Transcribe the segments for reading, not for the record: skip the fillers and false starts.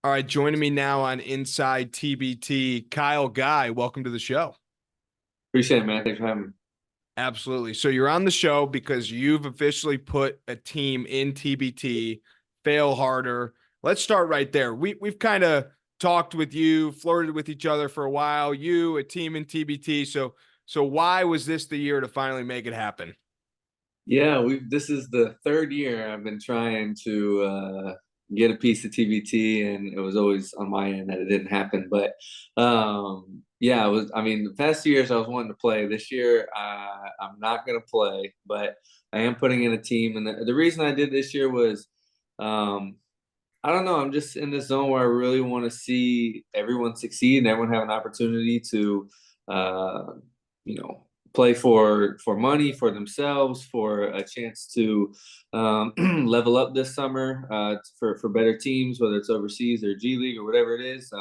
All right, joining me now on Inside TBT, Kyle Guy. Welcome to the show. Appreciate it, man. Thanks for having me. Absolutely. So you're on the show because you've officially put a team in TBT, fail harder. Let's start right there. We've kind of talked with you, flirted with each other for a while. You, a team in TBT. So why was this the year to finally make it happen? Yeah, this is the third year I've been trying to get a piece of TBT, and it was always on my end that it didn't happen. But yeah, it was. I mean, the past 2 years I was wanting to play. This year I'm not going to play, but I am putting in a team. And the reason I did this year was, um, I don't know. I'm just in this zone where I really want to see everyone succeed and everyone have an opportunity to, uh, you know, play for money, for themselves, for a chance to level up this summer for better teams, whether it's overseas or G League or whatever it is.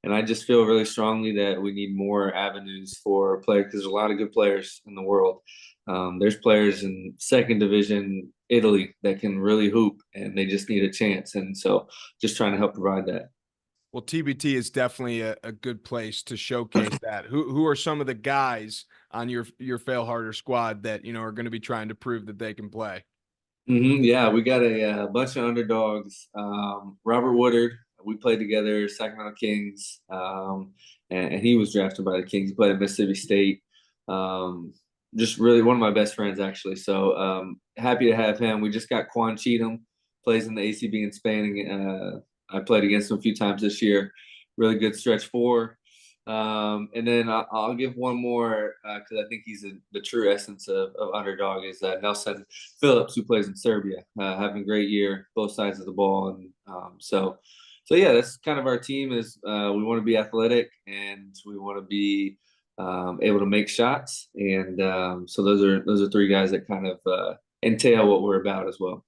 And I just feel really strongly that we need more avenues for players because there's a lot of good players in the world. There's players in second division Italy that can really hoop, and they just need a chance. And so, just trying to help provide that. Well, TBT is definitely a good place to showcase that. Who are some of the guys on your fail harder squad that are going to be trying to prove that they can play? Yeah, we got a bunch of underdogs. Robert Woodard, we played together, Sacramento Kings, and he was drafted by the Kings. He played at Mississippi State. Um, just really one of my best friends, actually. So happy to have him. We just got Quan Cheatham, plays in the ACB in Spain. I played against him a few times this year. Really good stretch four. And then I'll give one more because I think he's the true essence of underdog is Nelson Phillips, who plays in Serbia, having a great year, both sides of the ball, and so yeah, that's kind of our team. Is we want to be athletic and we want to be able to make shots, and so those are three guys that kind of entail what we're about as well.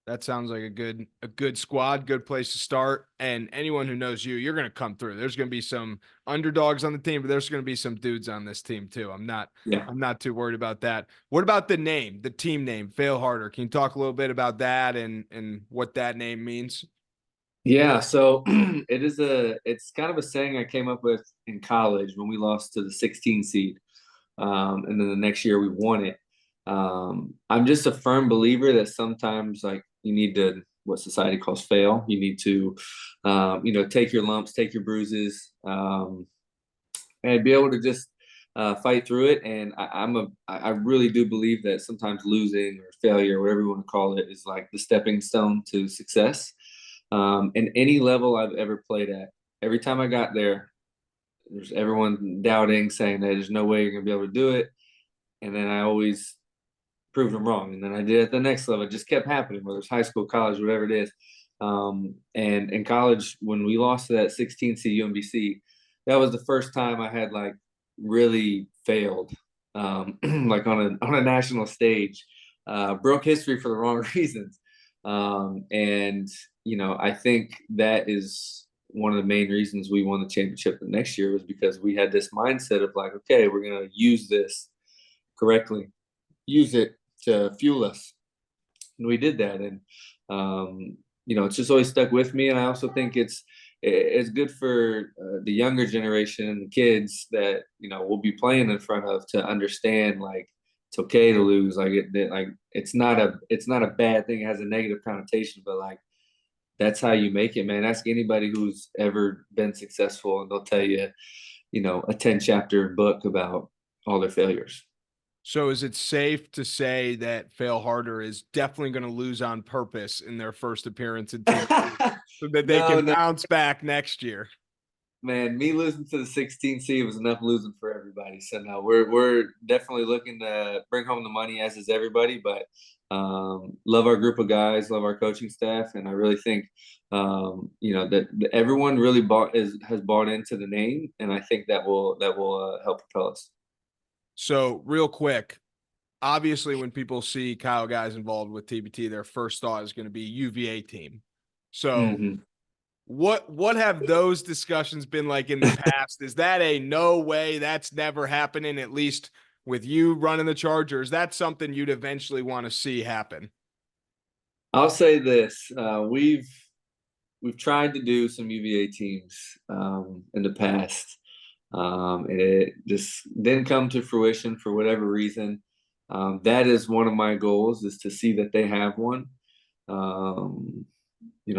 That sounds like a good squad, good place to start. And anyone who knows you, you're going to come through. There's going to be some underdogs on the team, but there's going to be some dudes on this team too. I'm not Yeah. I'm not too worried about that. What about the name, the team name, Fail Harder? Can you talk a little bit about that and what that name means? Yeah, so it's kind of a saying I came up with in college when we lost to the 16 seed. And then the next year we won it. I'm just a firm believer that sometimes like you need to what society calls fail. You need to take your lumps, take your bruises, and be able to just fight through it. And I really do believe that sometimes losing or failure, whatever you want to call it, is like the stepping stone to success. And any level I've ever played at, every time I got there, there's everyone doubting, saying that there's no way you're gonna be able to do it. And then I always proved them wrong. And then I did at the next level. It just kept happening, whether it's high school, college, whatever it is. And in college, when we lost to that 16C UMBC, that was the first time I had like really failed, like on a national stage. Broke history for the wrong reasons. And I think that is one of the main reasons we won the championship the next year was because we had this mindset of like, okay, we're gonna use this correctly, use it to fuel us, and we did that. And it's just always stuck with me. And I also think it's good for the younger generation and the kids that we'll be playing in front of to understand like it's okay to lose. Like it's not a bad thing. It has a negative connotation, but like that's how you make it, man. Ask anybody who's ever been successful, and they'll tell you, a 10 chapter book about all their failures. So is it safe to say that Fail Harder is definitely going to lose on purpose in their first appearance in TBT so that they No, can no, bounce back next year? man. Me losing to the 16 seed was enough losing for everybody. So no, we're definitely looking to bring home the money, as is everybody. But love our group of guys, love our coaching staff, and I really think that everyone really has bought into the name, and I think that will help propel us. So real quick, obviously when people see Kyle guys involved with TBT, their first thought is going to be UVA team. So Hmm. what have those discussions been like in the past? Is that a no way, that's never happening, at least with you running the Chargers? That's something you'd eventually want to see happen. I'll say this: we've tried to do some UVA teams in the past. And it just didn't come to fruition for whatever reason. That is one of my goals, is to see that they have one.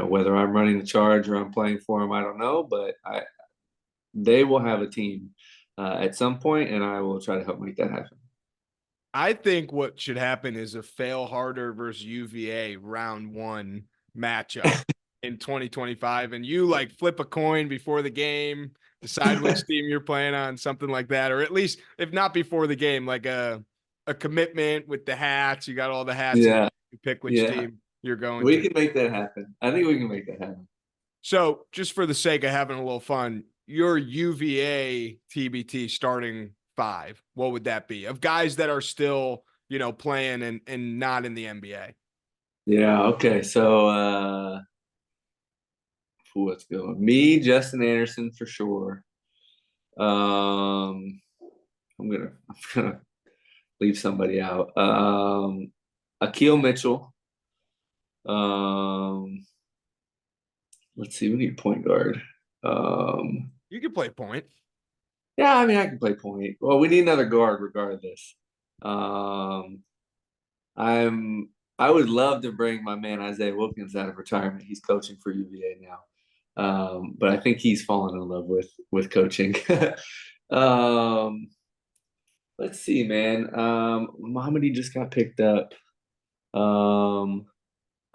Whether I'm running the charge or I'm playing for them, I don't know, but they will have a team at some point, and I will try to help make that happen. I think what should happen is a Fail Harder versus UVA round 1 matchup in 2025, and you like flip a coin before the game, decide which team you're playing on, something like that, or at least if not before the game, like a commitment with the hats. You got all the hats, and Yeah, you pick which yeah, team you're going we to. can make that happen. I think we can make that happen. So, just for the sake of having a little fun, your UVA TBT starting 5, what would that be of guys that are still, playing and not in the NBA? Yeah. Okay. So, let's go. Me, Justin Anderson for sure. I'm gonna leave somebody out. Akil Mitchell. Um, let's see. We need point guard. You can play point. Yeah, I mean, I can play point. Well, we need another guard regardless. Um, I'm. I would love to bring my man Isaiah Wilkins out of retirement. He's coaching for UVA now, but I think he's fallen in love with coaching. um, let's see, man. Mohammadi just got picked up. Um,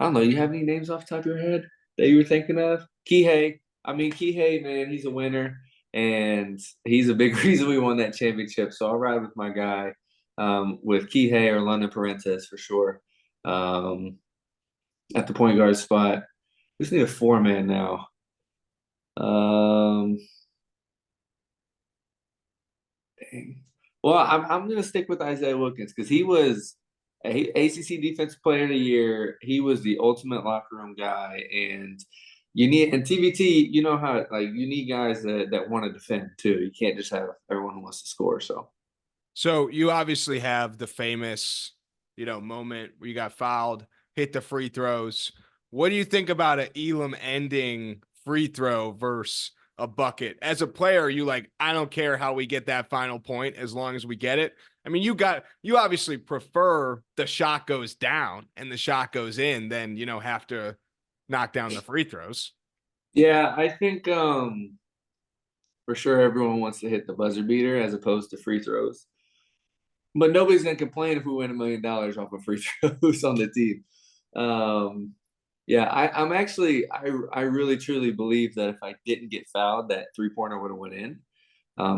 I don't know. You have any names off the top of your head that you were thinking of? Kihei. I mean, Kihei, man, he's a winner, and he's a big reason we won that championship. So I'll ride with my guy, with Kihei or London Parentes for sure. Um, at the point guard spot, we just need a 4-man now. Um, dang. Well, I'm gonna stick with Isaiah Wilkins because he was ACC Defensive Player of the Year. He was the ultimate locker room guy, and you need and TBT. You know how like you need guys that want to defend too. You can't just have everyone who wants to score. So you obviously have the famous, moment where you got fouled, hit the free throws. What do you think about an Elam ending free throw versus a bucket? As a player, you like, I don't care how we get that final point as long as we get it. I mean, you obviously prefer the shot goes down and the shot goes in than, have to knock down the free throws. Yeah, I think for sure everyone wants to hit the buzzer beater as opposed to free throws. But nobody's gonna complain if we win $1 million off of free throws on the team. Um, yeah, I'm actually I really truly believe that if I didn't get fouled, that 3-pointer would have went in.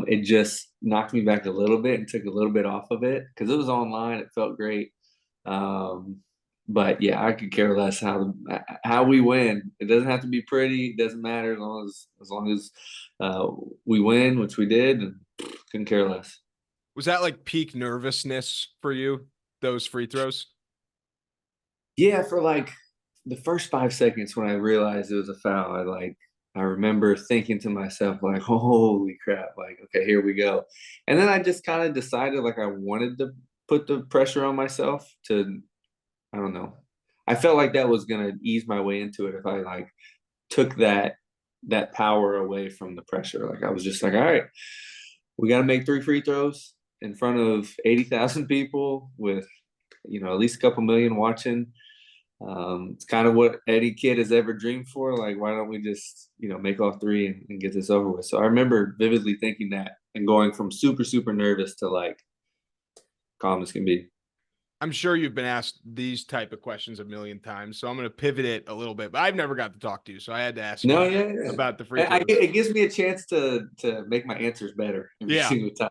It just knocked me back a little bit and took a little bit off of it because it was online. It felt great. Um, but yeah, I could care less how we win. It doesn't have to be pretty. It doesn't matter as long as we win, which we did, and couldn't care less. Was that like peak nervousness for you, those free throws? Yeah, for like the first 5 seconds when I realized it was a foul, I remember thinking to myself like, "Holy crap!" Like, okay, here we go. And then I just kind of decided like I wanted to put the pressure on myself to, I don't know. I felt like that was gonna ease my way into it if I like took that power away from the pressure. Like I was just like, all right, we got to make 3 free throws in front of 80,000 people with at least a couple million watching. It's kind of what Eddie Kidd has ever dreamed for. Like, why don't we just, make all 3 and get this over with? So I remember vividly thinking that and going from super, super nervous to like calm as can be. I'm sure you've been asked these type of questions a million times, so I'm going to pivot it a little bit. But I've never got to talk to you, so I had to ask No, you yeah, yeah. about the free throws. It gives me a chance to make my answers better every Yeah, single time.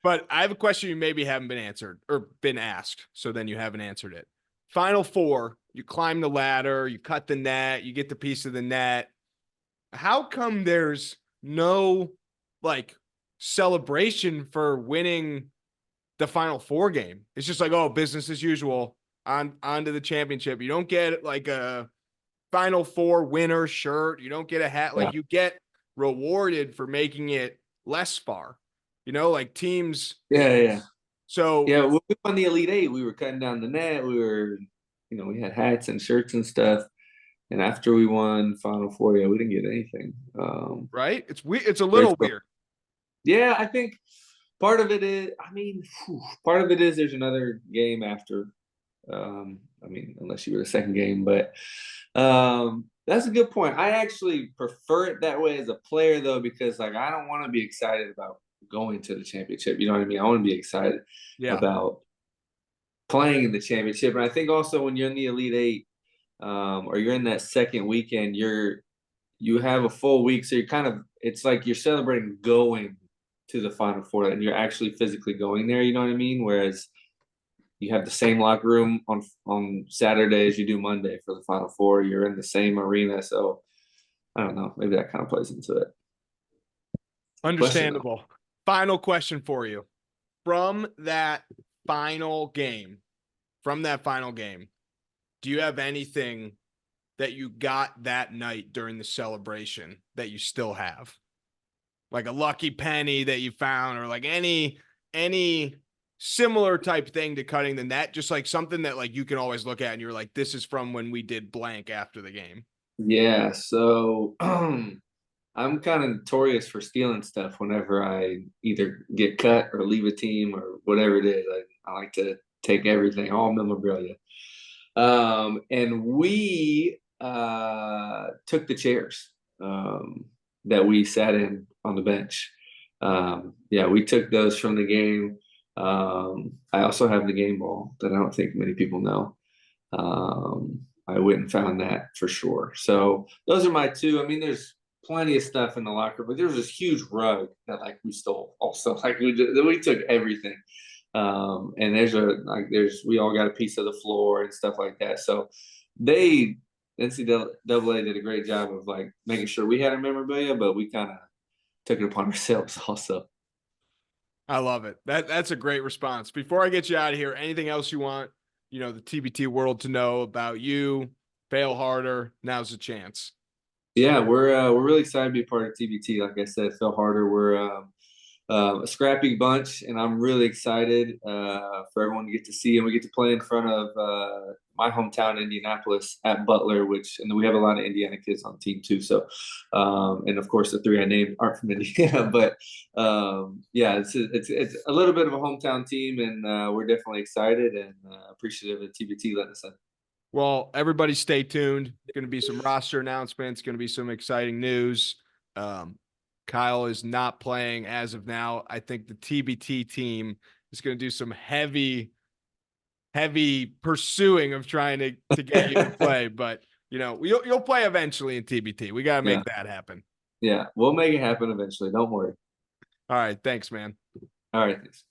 but I have a question you maybe haven't been answered or been asked, so then you haven't answered it. Final 4, you climb the ladder, you cut the net, you get the piece of the net. How come there's no like celebration for winning the Final 4 game? It's just like, oh, business as usual. On to the championship. You don't get like a Final 4 winner shirt. You don't get a hat. Yeah, Like you get rewarded for making it less far. Like teams. yeah, yeah. So Yeah, when we won the Elite Eight, we were cutting down the net. We had hats and shirts and stuff. And after we won Final Four, yeah, we didn't get anything. Right? It's a There's little weird. yeah, I think part of it is, I mean, part of it is there's another game after. I mean, unless you were the second game, but that's a good point. I actually prefer it that way as a player, though, because like I don't want to be excited about going to the championship. You know what I mean? I want to be excited Yeah. about playing in the championship. And I think also when you're in the Elite Eight, or you're in that second weekend, you have a full week, so you're kind of it's like you're celebrating going to the Final Four, and you're actually physically going there. You know what I mean? Whereas you have the same locker room on Saturday as you do Monday for the Final Four. You're in the same arena, so I don't know. Maybe that kind of plays into it. Question though. Understandable. Final question for you. From that final game, do you have anything that you got that night during the celebration that you still have? Like a lucky penny that you found, or like any similar type thing to cutting the net, just like something that like you can always look at and you're like, this is from when we did blank after the game. Yeah, so I'm kind of notorious for stealing stuff whenever I either get cut or leave a team or whatever it is. I like to take everything, all memorabilia. And we took the chairs that we sat in on the bench. Yeah, we took those from the game. I also have the game ball that I don't think many people know. I went and found that for sure. So those are my two. I mean, there's plenty of stuff in the locker, but there was this huge rug that like we stole also. Like we took everything. And we all got a piece of the floor and stuff like that. So they NCAA did a great job of like making sure we had a memorabilia, but we kind of took it upon ourselves also. I love it. That's a great response. Before I get you out of here, anything else you want, the TBT world to know about you? Fail harder. Now's the chance. Yeah, we're really excited to be a part of TBT. Like I said, Phil Harder, we're a scrappy bunch, and I'm really excited for everyone to get to see. And we get to play in front of my hometown, Indianapolis, at Butler, and we have a lot of Indiana kids on the team too. So, and of course, the three I named aren't from Indiana, but yeah, it's a little bit of a hometown team, and we're definitely excited and appreciative of TBT letting us in. Well, everybody stay tuned. Going to be some roster announcements, going to be some exciting news. Kyle is not playing as of now. I think the TBT team is going to do some heavy pursuing of trying to get you to play, but you'll play eventually in TBT. We got to make that happen. Yeah, we'll make it happen eventually. Don't worry. All right. Thanks, man. All right. Thanks.